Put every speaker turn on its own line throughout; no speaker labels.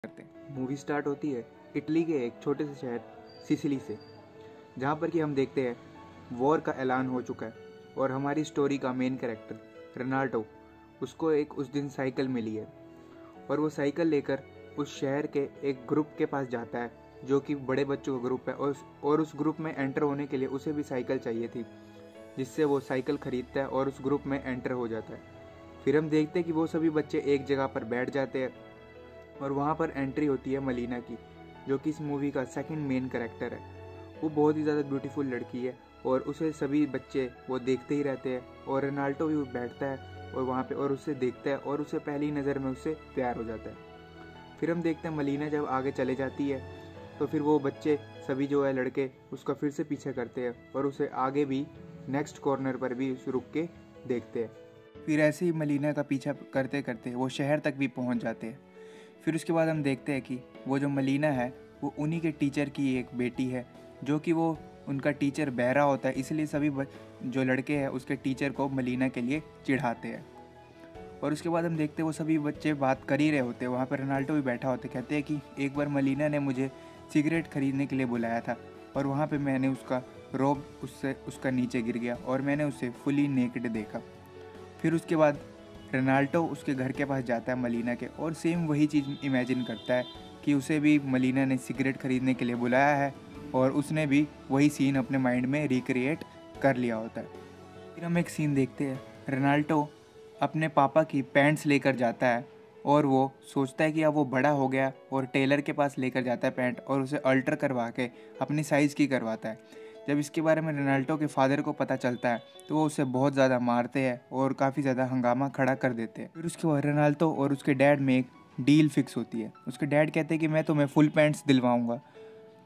करते हैं। Movie start होती है इटली के एक छोटे से शहर सिसिली से, जहाँ पर कि हम देखते हैं वॉर का ऐलान हो चुका है और हमारी स्टोरी का मेन कैरेक्टर रेनाल्डो, उसको उस दिन साइकिल मिली है और वो साइकिल लेकर उस शहर के एक ग्रुप के पास जाता है जो कि बड़े बच्चों का ग्रुप है और उस ग्रुप में एंटर होने के लिए उसे भी साइकिल चाहिए थी, जिससे वो साइकिल खरीदता है और उस ग्रुप में एंटर हो जाता है। फिर हम देखते हैं कि वो सभी बच्चे एक जगह पर बैठ जाते हैं और वहाँ पर एंट्री होती है मलीना की, जो कि इस मूवी का सेकंड मेन कैरेक्टर है। वो बहुत ही ज़्यादा ब्यूटीफुल लड़की है और उसे सभी बच्चे वो देखते ही रहते हैं और रोनाल्डो भी बैठता है और वहाँ पे और उसे देखता है और उसे पहली नज़र में उससे प्यार हो जाता है। फिर हम देखते हैं मलीना जब आगे चले जाती है तो फिर वो बच्चे सभी जो है लड़के उसका फिर से पीछे करते हैं और उसे आगे भी नेक्स्ट कॉर्नर पर भी रुक के देखते हैं। फिर ऐसे ही मलीना का पीछा करते करते वो शहर तक भी पहुंच जाते हैं। फिर उसके बाद हम देखते हैं कि वो जो मलीना है वो उन्हीं के टीचर की एक बेटी है, जो कि वो उनका टीचर बहरा होता है, इसलिए सभी जो लड़के हैं उसके टीचर को मलीना के लिए चिढ़ाते हैं। और उसके बाद हम देखते हैं वो सभी बच्चे बात कर ही रहे होते हैं, वहाँ पर रोनाल्डो भी बैठा होता है। कहते हैं कि एक बार मलीना ने मुझे सिगरेट खरीदने के लिए बुलाया था और वहाँ पे मैंने उसका रोब उसका नीचे गिर गया और मैंने उसे फुली नेकेड देखा। फिर उसके बाद रोनाल्डो उसके घर के पास जाता है मलीना के और सेम वही चीज़ इमेजिन करता है कि उसे भी मलीना ने सिगरेट खरीदने के लिए बुलाया है और उसने भी वही सीन अपने माइंड में रिक्रिएट कर लिया होता है। फिर हम एक सीन देखते हैं, रोनाल्डो अपने पापा की पैंट्स लेकर जाता है और वो सोचता है कि अब वो बड़ा हो गया और टेलर के पास लेकर जाता है पैंट और उसे अल्टर करवा के अपनी साइज़ की करवाता है। जब इसके बारे में रोनाल्डो के फादर को पता चलता है तो वो उसे बहुत ज़्यादा मारते हैं और काफ़ी ज़्यादा हंगामा खड़ा कर देते हैं। फिर उसके बाद रोनाल्डो और उसके डैड में एक डील फिक्स होती है। उसके डैड कहते हैं कि मैं तुम्हें फुल पैंट्स दिलवाऊंगा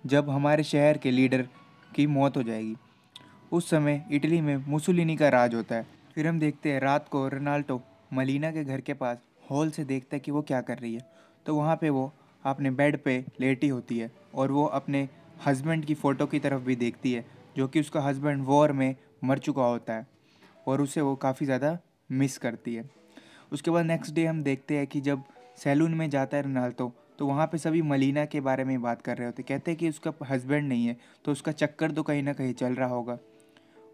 जब हमारे शहर के लीडर की मौत हो जाएगी। उस समय इटली में मुसोलिनी का राज होता है। फिर हम देखते हैं रात को रोनाल्डो मलीना के घर के पास हॉल से देखता है कि वो क्या कर रही है। तो वहाँ पे वो अपने बेड पे लेटी होती है और वो अपने हस्बैंड की फ़ोटो की तरफ भी देखती है, जो कि उसका हस्बैंड वॉर में मर चुका होता है और उसे वो काफ़ी ज़्यादा मिस करती है। उसके बाद नेक्स्ट डे हम देखते हैं कि जब सैलून में जाता है रोनाल्डो तो वहाँ पे सभी मलीना के बारे में बात कर रहे होते, कहते हैं कि उसका हस्बैंड नहीं है तो उसका चक्कर तो कहीं ना कहीं चल रहा होगा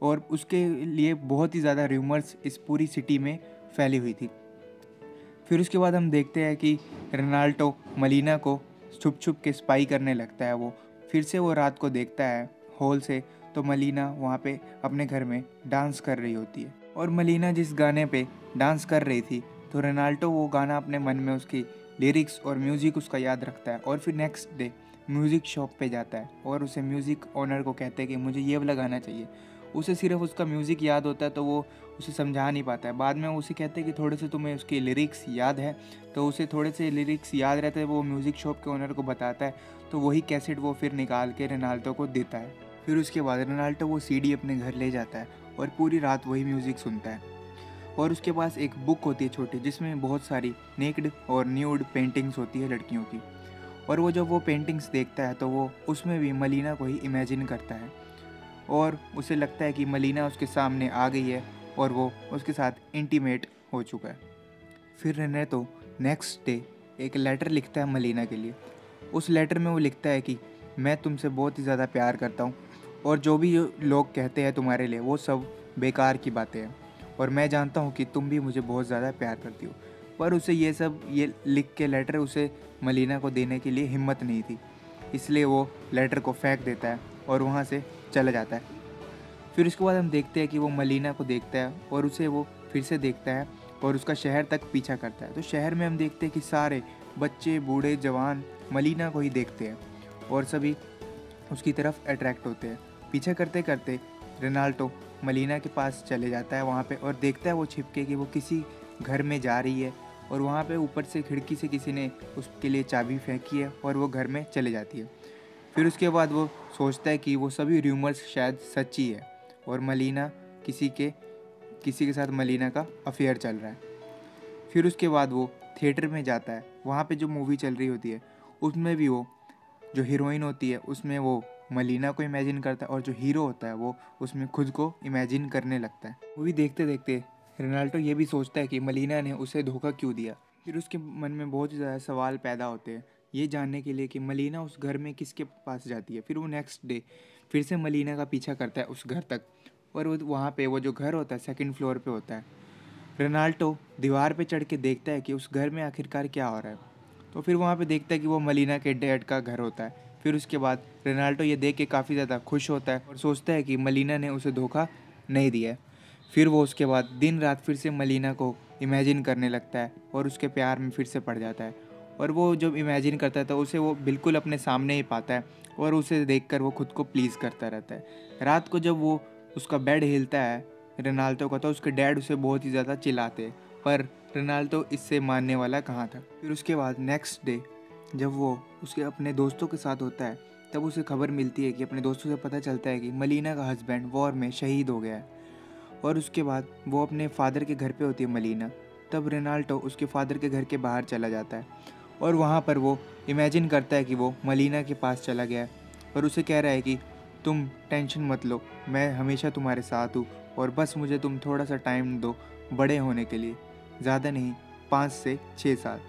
और उसके लिए बहुत ही ज़्यादा र्यूमर्स इस पूरी सिटी में फैली हुई थी। फिर उसके बाद हम देखते हैं कि रोनाल्डो मलीना को छुप छुप के स्पाई करने लगता है। वो फिर से वो रात को देखता है हॉल से तो मलीना वहाँ पे अपने घर में डांस कर रही होती है और मलीना जिस गाने पे डांस कर रही थी तो रोनाल्डो वो गाना अपने मन में उसकी लिरिक्स और म्यूज़िक उसका याद रखता है और फिर नेक्स्ट डे म्यूज़िक शॉप पे जाता है और उसे म्यूज़िक ओनर को कहते हैं कि मुझे ये वाला गाना चाहिए। उसे सिर्फ उसका म्यूज़िक याद होता है तो वो उसे समझा नहीं पाता है। बाद में उसे कहते हैं कि थोड़े से तुम्हें उसके लिरिक्स याद है, तो उसे थोड़े से लिरिक्स याद रहते हैं, वो म्यूज़िक शॉप के ओनर को बताता है तो वही कैसेट वो फिर निकाल के रोनाल्डो को देता है। फिर उसके बाद रोनाल्डो वो सीडी अपने घर ले जाता है और पूरी रात वही म्यूज़िक सुनता है और उसके पास एक बुक होती है छोटी, जिसमें बहुत सारी नेक्ड और न्यूड पेंटिंग्स होती है लड़कियों की। और वो जब वो पेंटिंग्स देखता है तो वो उसमें भी मलीना को ही इमेजिन करता है और उसे लगता है कि मलीना उसके सामने आ गई है और वो उसके साथ इंटीमेट हो चुका है। फिर रेने तो नेक्स्ट डे एक लेटर लिखता है मलीना के लिए। उस लेटर में वो लिखता है कि मैं तुमसे बहुत ही ज़्यादा प्यार करता हूँ और जो भी लोग कहते हैं तुम्हारे लिए वो सब बेकार की बातें हैं और मैं जानता हूँ कि तुम भी मुझे बहुत ज़्यादा प्यार करती हो। पर उसे ये लिख के लेटर उसे मलीना को देने के लिए हिम्मत नहीं थी, इसलिए वो लेटर को फेंक देता है और वहाँ से चला जाता है। फिर उसके बाद हम देखते हैं कि वो मलीना को देखता है और उसे वो फिर से देखता है और उसका शहर तक पीछा करता है। तो शहर में हम देखते हैं कि सारे बच्चे बूढ़े जवान मलीना को ही देखते हैं और सभी उसकी तरफ अट्रैक्ट होते हैं। पीछा करते करते रोनाल्डो मलीना के पास चले जाता है वहाँ पे और देखता है वो छिपके कि वो किसी घर में जा रही है और वहाँ पे ऊपर से खिड़की से किसी ने उसके लिए चाबी फेंकी है और वो घर में चले जाती है। फिर उसके बाद वो सोचता है कि वो सभी र्यूमर्स शायद सच्ची है और मलीना किसी के साथ मलीना का अफेयर चल रहा है। फिर उसके बाद वो थिएटर में जाता है, वहाँ पे जो मूवी चल रही होती है उसमें भी वो जो हीरोइन होती है उसमें वो मलीना को इमेजिन करता है और जो हीरो होता है वो उसमें खुद को इमेजिन करने लगता है। मूवी देखते देखते रोनाल्डो ये भी सोचता है कि मलीना ने उसे धोखा क्यों दिया। फिर उसके मन में बहुत ही ज़्यादा सवाल पैदा होते हैं ये जानने के लिए कि मलीना उस घर में किसके पास जाती है। फिर वो नेक्स्ट डे फिर से मलीना का पीछा करता है उस घर तक, और वो वहाँ पे वो जो घर होता है सेकंड फ्लोर पे होता है। रेनाल्टो दीवार पे चढ़ के देखता है कि उस घर में आखिरकार क्या हो रहा है। तो फिर वहाँ पे देखता है कि वो मलीना के डैड का घर होता है। फिर उसके बाद रेनाल्टो ये देख के काफ़ी ज़्यादा खुश होता है और सोचता है कि मलीना ने उसे धोखा नहीं दिया है। फिर वो उसके बाद दिन रात फिर से मलीना को इमेजिन करने लगता है और उसके प्यार में फिर से पड़ जाता है। और वो जब इमेजिन करता है तो उसे वो बिल्कुल अपने सामने ही पाता है और उसे देखकर वो खुद को प्लीज़ करता रहता है। रात को जब वो उसका बेड हिलता है रेनाल्टो का, तो उसके डैड उसे बहुत ही ज़्यादा चिल्लाते हैं, पर रेनाल्टो इससे मानने वाला कहाँ था। फिर उसके बाद नेक्स्ट डे जब वो उसके अपने दोस्तों के साथ होता है, तब उसे खबर मिलती है कि अपने दोस्तों से पता चलता है कि मलीना का हस्बैंड वॉर में शहीद हो गया है। और उसके बाद वो अपने फादर के घर पे होती है मलीना। तब रेनाल्टो उसके फादर के घर के बाहर चला जाता है और वहाँ पर वो इमेजिन करता है कि वो मलीना के पास चला गया है और उसे कह रहा है कि तुम टेंशन मत लो, मैं हमेशा तुम्हारे साथ हूँ और बस मुझे तुम थोड़ा सा टाइम दो बड़े होने के लिए, ज़्यादा नहीं, 5 से 6 साल।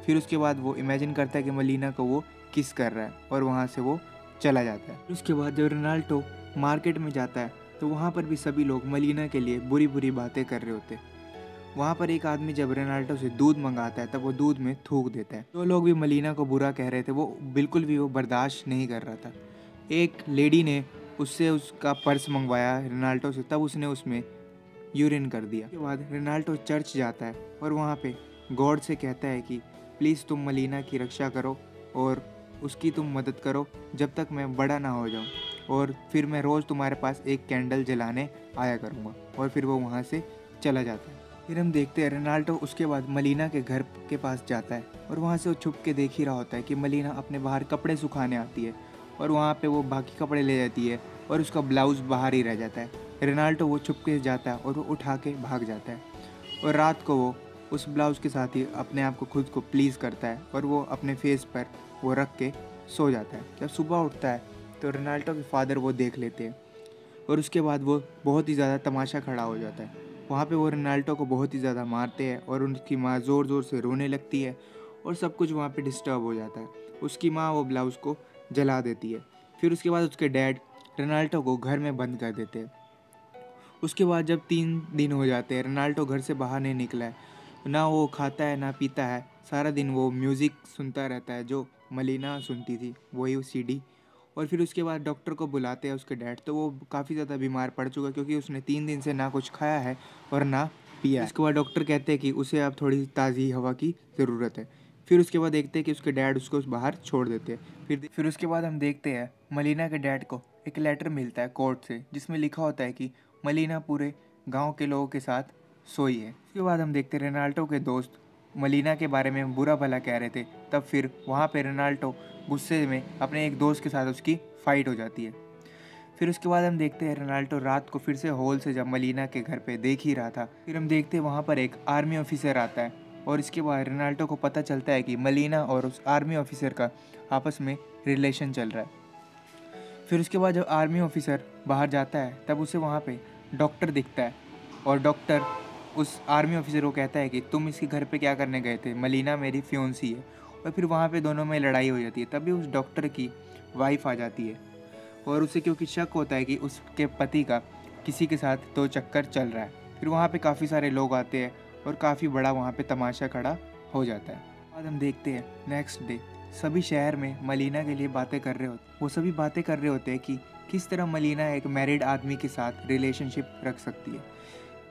फिर उसके बाद वो इमेजिन करता है कि मलीना को वो किस कर रहा है और वहाँ से वो चला जाता है। उसके बाद जब रेनाल्टो मार्केट में जाता है तो वहाँ पर भी सभी लोग मलीना के लिए बुरी बुरी बातें कर रहे होते। वहाँ पर एक आदमी जब रेनाल्टो से दूध मंगाता है तब वो दूध में थूक देता है। तो लोग भी मलीना को बुरा कह रहे थे, वो बिल्कुल भी वो बर्दाश्त नहीं कर रहा था। एक लेडी ने उससे उसका पर्स मंगवाया रेनाल्टो से, तब उसने उसमें यूरिन कर दिया। उसके बाद रेनाल्टो चर्च जाता है और वहाँ पे गॉड से कहता है कि प्लीज़ तुम मलीना की रक्षा करो और उसकी तुम मदद करो जब तक मैं बड़ा ना हो जाऊँ, और फिर मैं रोज़ तुम्हारे पास एक कैंडल जलाने आया करूँगा। और फिर वो वहाँ से चला जाता है। फिर हम देखते हैं रेनाल्टो उसके बाद मलीना के घर के पास जाता है और वहाँ से वो छुप के देख ही रहा होता है कि मलीना अपने बाहर कपड़े सुखाने आती है और वहाँ पे वो बाकी कपड़े ले जाती है और उसका ब्लाउज़ बाहर ही रह जाता है। रेनाल्टो वो छुप के जाता है और वो उठा के भाग जाता है और रात को वो उस ब्लाउज़ के साथ ही अपने आप को खुद को प्लीज़ करता है और वो अपने फेस पर वो रख के सो जाता है। जब सुबह उठता है तो रेनाल्टो के फादर वो देख लेते हैं और उसके बाद वो बहुत ही ज़्यादा तमाशा खड़ा हो जाता है। वहाँ पे वो रेनाल्टो को बहुत ही ज़्यादा मारते हैं और उनकी माँ ज़ोर ज़ोर से रोने लगती है और सब कुछ वहाँ पे डिस्टर्ब हो जाता है। उसकी माँ वो ब्लाउज़ को जला देती है। फिर उसके बाद उसके डैड रेनाल्टो को घर में बंद कर देते हैं। उसके बाद जब 3 दिन हो जाते हैं, रेनाल्टो घर से बाहर नहीं निकला है, ना वो खाता है ना पीता है, सारा दिन वो म्यूज़िक सुनता रहता है जो मलीना सुनती थी, वही सीडी। और फिर उसके बाद डॉक्टर को बुलाते हैं उसके डैड, तो वो काफ़ी ज़्यादा बीमार पड़ चुका है क्योंकि उसने 3 दिन से ना कुछ खाया है और ना पिया है। इसके बाद डॉक्टर कहते हैं कि उसे अब थोड़ी ताज़ी हवा की ज़रूरत है। फिर उसके बाद देखते हैं कि उसके डैड उसको बाहर छोड़ देते हैं। फिर उसके बाद हम देखते हैं मलीना के डैड को एक लेटर मिलता है कोर्ट से जिसमें लिखा होता है कि मलीना पूरे गांव के लोगों के साथ सोई है। उसके बाद हम देखते हैं रेनाल्टो के दोस्त मलीना के बारे में बुरा भला कह रहे थे, तब फिर वहाँ पे रेनाल्टो गुस्से में अपने एक दोस्त के साथ उसकी फ़ाइट हो जाती है। फिर उसके बाद हम देखते हैं रेनाल्टो रात को फिर से हॉल से जब मलीना के घर पे देख ही रहा था, फिर हम देखते हैं वहाँ पर एक आर्मी ऑफिसर आता है और इसके बाद रेनाल्टो को पता चलता है कि मलीना और उस आर्मी ऑफिसर का आपस में रिलेशन चल रहा है। फिर उसके बाद जब आर्मी ऑफिसर बाहर जाता है तब उसे वहाँ पे डॉक्टर दिखता है और डॉक्टर उस आर्मी ऑफिसर को कहता है कि तुम इसके घर पे क्या करने गए थे, मलीना मेरी फियोंसी है। और फिर वहाँ पे दोनों में लड़ाई हो जाती है। तभी उस डॉक्टर की वाइफ आ जाती है और उसे क्योंकि शक होता है कि उसके पति का किसी के साथ तो चक्कर चल रहा है। फिर वहाँ पे काफ़ी सारे लोग आते हैं और काफ़ी बड़ा वहाँ पे तमाशा खड़ा हो जाता है। बाद हम देखते हैं नेक्स्ट डे सभी शहर में मलीना के लिए बातें कर रहे होते। वो सभी बातें कर रहे होते हैं कि किस तरह मलीना एक मैरिड आदमी के साथ रिलेशनशिप रख सकती है।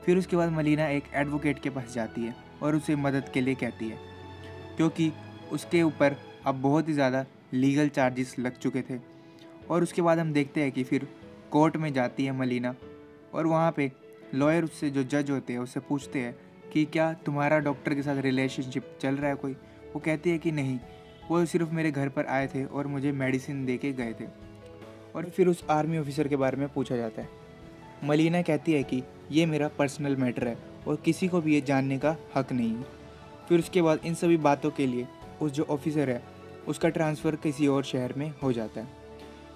फिर उसके बाद मलीना एक एडवोकेट के पास जाती है और उसे मदद के लिए कहती है क्योंकि उसके ऊपर अब बहुत ही ज़्यादा लीगल चार्जेस लग चुके थे। और उसके बाद हम देखते हैं कि फिर कोर्ट में जाती है मलीना और वहाँ पे लॉयर उससे जो जज होते हैं उससे पूछते हैं कि क्या तुम्हारा डॉक्टर के साथ रिलेशनशिप चल रहा है कोई। वो कहती है कि नहीं, वो सिर्फ मेरे घर पर आए थे और मुझे मेडिसिन दे के गए थे। और फिर उस आर्मी ऑफिसर के बारे में पूछा जाता है। मलीना कहती है कि ये मेरा पर्सनल मैटर है और किसी को भी ये जानने का हक नहीं है। फिर उसके बाद इन सभी बातों के लिए उस जो ऑफिसर है उसका ट्रांसफ़र किसी और शहर में हो जाता है।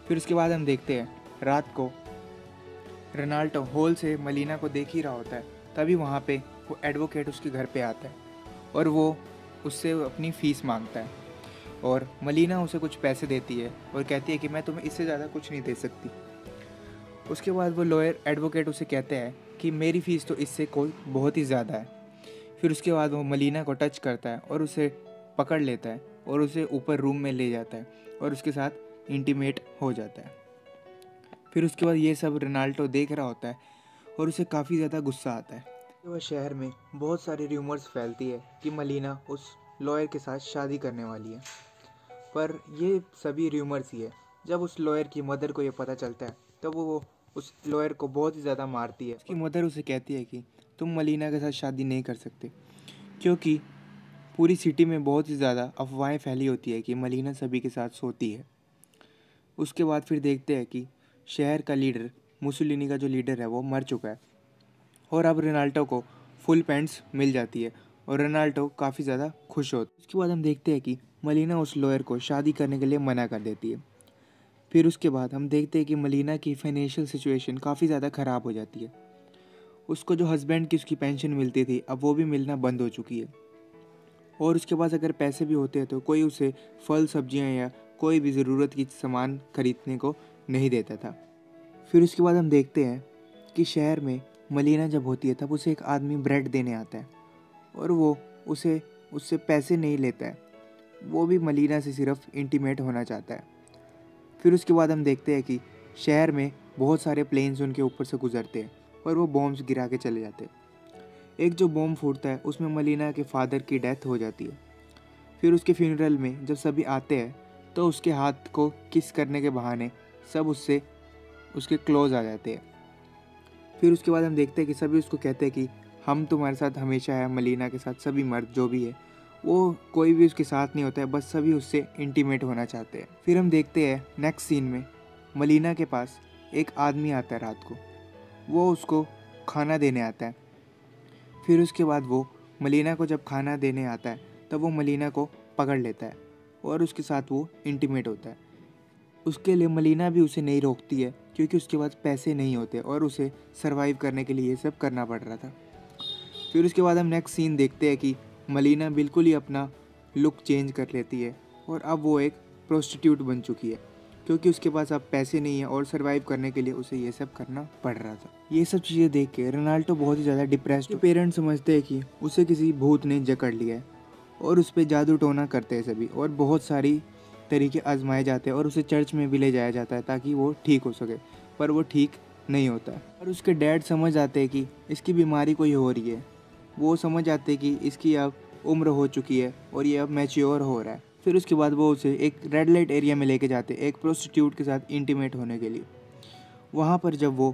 फिर उसके बाद हम देखते हैं रात को रेनाल्टो हॉल से मलीना को देख ही रहा होता है, तभी वहाँ पे वो एडवोकेट उसके घर पे आता है और वो उससे अपनी फ़ीस मांगता है। और मलीना उसे कुछ पैसे देती है और कहती है कि मैं तुम्हें इससे ज़्यादा कुछ नहीं दे सकती। उसके बाद वो लॉयर एडवोकेट उसे कहते हैं कि मेरी फ़ीस तो इससे कोई बहुत ही ज़्यादा है। फिर उसके बाद वो मलीना को टच करता है और उसे पकड़ लेता है और उसे ऊपर रूम में ले जाता है और उसके साथ इंटीमेट हो जाता है। फिर उसके बाद ये सब रोनाल्डो देख रहा होता है और उसे काफ़ी ज़्यादा गुस्सा आता है। वह शहर में बहुत सारी र्यूमर्स फैलती है कि मलीना उस लॉयर के साथ शादी करने वाली है, पर ये सभी र्यूमर्स ही है। जब उस लॉयर की मदर को ये पता चलता है तब वो उस लॉयर को बहुत ही ज़्यादा मारती है। उसकी मदर उसे कहती है कि तुम मलीना के साथ शादी नहीं कर सकते, क्योंकि पूरी सिटी में बहुत ही ज़्यादा अफवाहें फैली होती है कि मलीना सभी के साथ सोती है। उसके बाद फिर देखते हैं कि शहर का लीडर, मुसोलिनी का जो लीडर है, वो मर चुका है और अब रोनाल्डो को फुल पैंट्स मिल जाती है और रोनाल्डो काफ़ी ज़्यादा खुश होता है। उसके बाद हम देखते हैं कि मलीना उस लॉयर को शादी करने के लिए मना कर देती है। फिर उसके बाद हम देखते हैं कि मलीना की फाइनेंशियल सिचुएशन काफ़ी ज़्यादा ख़राब हो जाती है। उसको जो हस्बैंड की उसकी पेंशन मिलती थी, अब वो भी मिलना बंद हो चुकी है और उसके पास अगर पैसे भी होते हैं तो कोई उसे फल सब्जियां या कोई भी ज़रूरत की सामान खरीदने को नहीं देता था। फिर उसके बाद हम देखते हैं कि शहर में मलीना जब होती है तब उसे एक आदमी ब्रेड देने आता है और वो उससे पैसे नहीं लेता है, वो भी मलीना से सिर्फ इंटीमेट होना चाहता है। फिर उसके बाद हम देखते हैं कि शहर में बहुत सारे प्लेन्स उनके ऊपर से गुजरते हैं और वो बॉम्ब्स गिरा के चले जाते हैं। एक जो बॉम्ब फूटता है उसमें मलीना के फादर की डेथ हो जाती है। फिर उसके फ्यूनरल में जब सभी आते हैं तो उसके हाथ को किस करने के बहाने सब उसके क्लोज आ जाते हैं। फिर उसके बाद हम देखते हैं कि सभी उसको कहते हैं कि हम तुम्हारे साथ हमेशा है, मलीना के साथ सभी मर्द जो भी है वो कोई भी उसके साथ नहीं होता है, बस सभी उससे इंटीमेट होना चाहते हैं। फिर हम देखते हैं नेक्स्ट सीन में मलीना के पास एक आदमी आता है रात को, वो उसको खाना देने आता है। फिर उसके बाद वो मलीना को जब खाना देने आता है तब वो मलीना को पकड़ लेता है और उसके साथ वो इंटीमेट होता है। उसके लिए मलीना भी उसे नहीं रोकती है क्योंकि उसके पास पैसे नहीं होते और उसे सरवाइव करने के लिए ये सब करना पड़ रहा था। फिर उसके बाद हम नेक्स्ट सीन देखते हैं कि मलीना बिल्कुल ही अपना लुक चेंज कर लेती है और अब वो एक प्रोस्टिट्यूट बन चुकी है क्योंकि उसके पास अब पैसे नहीं है और सरवाइव करने के लिए उसे ये सब करना पड़ रहा था। ये सब चीज़ें देख के रोनाल्डो बहुत ही ज़्यादा डिप्रेस्ड। पेरेंट्स समझते हैं कि उसे किसी भूत ने जकड़ लिया है और उस पर जादू टोना करते हैं सभी और बहुत सारी तरीके आजमाए जाते हैं और उसे चर्च में भी ले जाया जाता है ताकि वो ठीक हो सके, पर वो ठीक नहीं होता है। और उसके डैड समझ आते हैं कि इसकी बीमारी कोई हो रही है, वो समझ आते हैं कि इसकी अब उम्र हो चुकी है और ये अब मैच्योर हो रहा है। फिर उसके बाद वो उसे एक रेड लाइट एरिया में लेके जाते हैं एक प्रोस्टिट्यूट के साथ इंटीमेट होने के लिए। वहाँ पर जब वो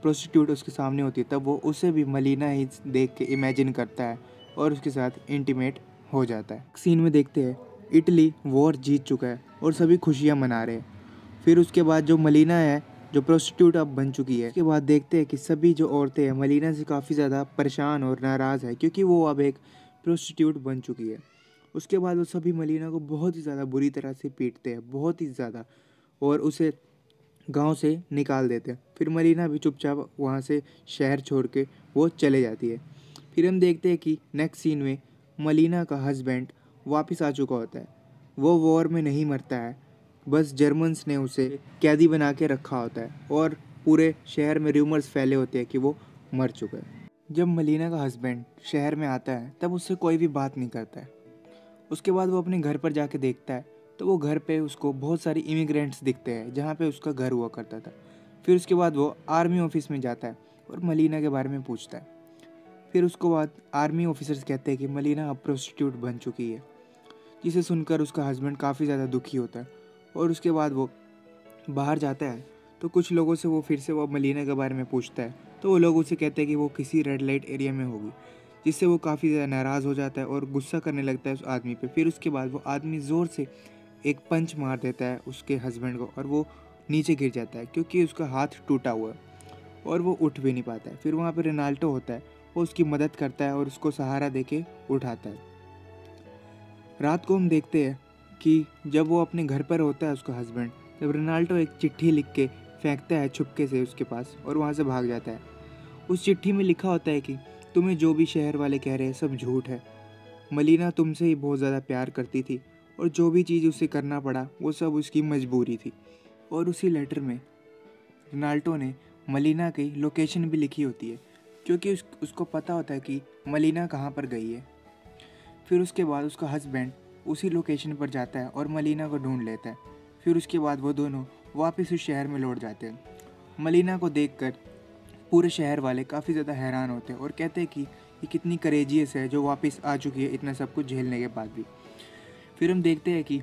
प्रोस्टिट्यूट उसके सामने होती है तब वो उसे भी मलीना ही देख के इमेजिन करता है और उसके साथ इंटीमेट हो जाता है। सीन में देखते हैं इटली वॉर जीत चुका है और सभी खुशियाँ मना रहे हैं। फिर उसके बाद जो मलीना है, जो प्रोस्टिट्यूट अब बन चुकी है, उसके बाद देखते हैं कि सभी जो औरतें हैं मलीना से काफ़ी ज़्यादा परेशान और नाराज़ है क्योंकि वो अब एक प्रोस्टिट्यूट बन चुकी है। उसके बाद वो सभी मलीना को बहुत ही ज़्यादा बुरी तरह से पीटते हैं, बहुत ही ज़्यादा, और उसे गांव से निकाल देते हैं। फिर मलीना भी चुपचाप वहाँ से शहर छोड़ के वो चले जाती है। फिर हम देखते हैं कि नेक्स्ट सीन में मलीना का हस्बैंड वापस आ चुका होता है। वो वॉर में नहीं मरता है, बस जर्मन्स ने उसे कैदी बना के रखा होता है और पूरे शहर में र्यूमर्स फैले होते हैं कि वो मर चुका है। जब मलीना का हस्बैंड शहर में आता है तब उससे कोई भी बात नहीं करता है। उसके बाद वो अपने घर पर जाके देखता है तो वो घर पे उसको बहुत सारी इमिग्रेंट्स दिखते हैं जहाँ पे उसका घर हुआ करता था। फिर उसके बाद वो आर्मी ऑफिस में जाता है और मलीना के बारे में पूछता है। फिर उसको बाद आर्मी ऑफिसर्स कहते हैं कि मलीना अब प्रोस्टिट्यूट बन चुकी है, जिसे सुनकर उसका हस्बैंड काफ़ी ज़्यादा दुखी होता है। और उसके बाद वो बाहर जाता है तो कुछ लोगों से वो फिर से वो मलीना के बारे में पूछता है तो वो लोग उसे कहते हैं कि वो किसी रेड लाइट एरिया में होगी, जिससे वो काफ़ी ज़्यादा नाराज़ हो जाता है और गुस्सा करने लगता है उस आदमी पे। फिर उसके बाद वो आदमी ज़ोर से एक पंच मार देता है उसके हस्बैंड को और वो नीचे गिर जाता है क्योंकि उसका हाथ टूटा हुआ है और वो उठ भी नहीं पाता है। फिर वहाँ पर रोनाल्डो होता है, वो उसकी मदद करता है और उसको सहारा देके उठाता है। रात को हम देखते हैं कि जब वो अपने घर पर होता है उसका हस्बैंड, जब रोनाल्डो एक चिट्ठी लिख के फेंकता है छुपके से उसके पास और वहाँ से भाग जाता है। उस चिट्ठी में लिखा होता है कि तुम्हें जो भी शहर वाले कह रहे हैं सब झूठ है, मलीना तुमसे ही बहुत ज़्यादा प्यार करती थी और जो भी चीज़ उसे करना पड़ा वो सब उसकी मजबूरी थी। और उसी लेटर में रोनाल्डो ने मलीना की लोकेशन भी लिखी होती है, क्योंकि उसको पता होता है कि मलीना कहाँ पर गई है। फिर उसके बाद उसका हस्बैंड उसी लोकेशन पर जाता है और मलीना को ढूंढ लेता है। फिर उसके बाद वो दोनों वापस उस शहर में लौट जाते हैं। मलीना को देखकर पूरे शहर वाले काफ़ी ज़्यादा हैरान होते हैं और कहते हैं कि ये कितनी करेजियस है जो वापस आ चुकी है इतना सब कुछ झेलने के बाद भी। फिर हम देखते हैं कि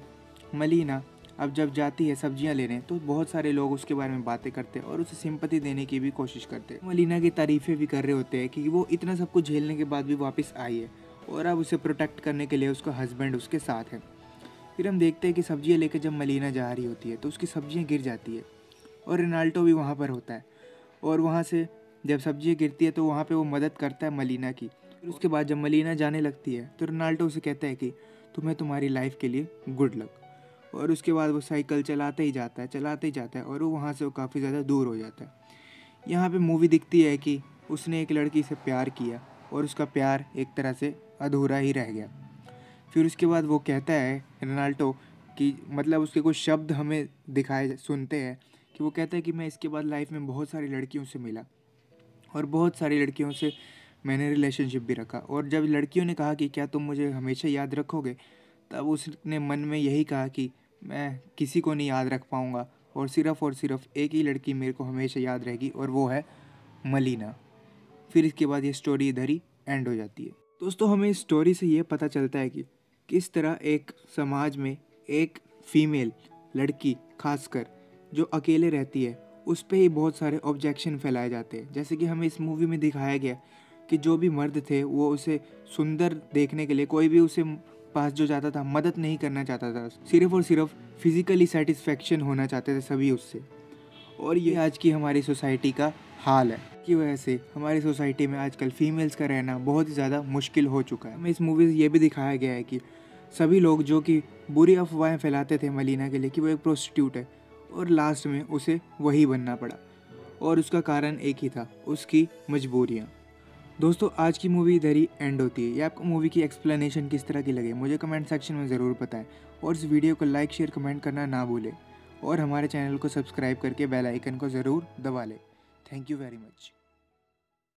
मलीना अब जब जाती है सब्जियां लेने तो बहुत सारे लोग उसके बारे में बातें करते हैं और उसे सिंपैथी देने की भी कोशिश करते हैं। मलीना की तारीफ़ें भी कर रहे होते हैं कि वो इतना सब कुछ झेलने के बाद भी वापस आई है और अब उसे प्रोटेक्ट करने के लिए उसका हस्बैंड उसके साथ है। फिर हम देखते हैं कि सब्जियां लेकर जब मलीना जा रही होती है तो उसकी सब्जियां गिर जाती है और रोनाल्डो भी वहाँ पर होता है और वहाँ से जब सब्जियां गिरती है तो वहाँ पे वो मदद करता है मलीना की। फिर उसके बाद जब मलीना जाने लगती है तो रोनाल्डो उसे कहता है कि तुम्हें तुम्हारी लाइफ के लिए गुड लक। और उसके बाद वो साइकिल चलाते ही जाता है और वो वहाँ से वो काफ़ी ज़्यादा दूर हो जाता है। यहाँ पे मूवी दिखती है कि उसने एक लड़की से प्यार किया और उसका प्यार एक तरह से अधूरा ही रह गया। फिर उसके बाद वो कहता है रोनाल्डो कि मतलब उसके कुछ शब्द हमें दिखाए सुनते हैं कि वो कहता है कि मैं इसके बाद लाइफ में बहुत सारी लड़कियों से मिला और बहुत सारी लड़कियों से मैंने रिलेशनशिप भी रखा, और जब लड़कियों ने कहा कि क्या तुम मुझे हमेशा याद रखोगे, तब उसने मन में यही कहा कि मैं किसी को नहीं याद रख पाऊँगा और सिर्फ एक ही लड़की मेरे को हमेशा याद रहेगी और वो है मलीना। फिर इसके बाद ये स्टोरी इधर ही एंड हो जाती है। दोस्तों, हमें इस स्टोरी से ये पता चलता है कि किस तरह एक समाज में एक फीमेल लड़की खासकर जो अकेले रहती है उस पे ही बहुत सारे ऑब्जेक्शन फैलाए जाते हैं। जैसे कि हमें इस मूवी में दिखाया गया कि जो भी मर्द थे वो उसे सुंदर देखने के लिए कोई भी उसे पास जो जाता था मदद नहीं करना चाहता था, सिर्फ और सिर्फ फिजिकली सेटिस्फेक्शन होना चाहते थे सभी उससे। और ये आज की हमारी सोसाइटी का हाल है की वजह से हमारी सोसाइटी में आजकल फीमेल्स का रहना बहुत ही ज़्यादा मुश्किल हो चुका है। हमें इस मूवी से ये भी दिखाया गया है कि सभी लोग जो कि बुरी अफवाहें फैलाते थे मलीना के लिए कि वो एक प्रोस्टिट्यूट है, और लास्ट में उसे वही बनना पड़ा और उसका कारण एक ही था, उसकी मजबूरियाँ। दोस्तों, आज की मूवी इधर ही एंड होती है। ये आपको मूवी की एक्सप्लेनेशन किस तरह की लगे मुझे कमेंट सेक्शन में ज़रूर बताएं, और इस वीडियो को लाइक शेयर कमेंट करना ना भूलें और हमारे चैनल को सब्सक्राइब करके बेल आइकन को ज़रूर दबा लें। Thank you very much.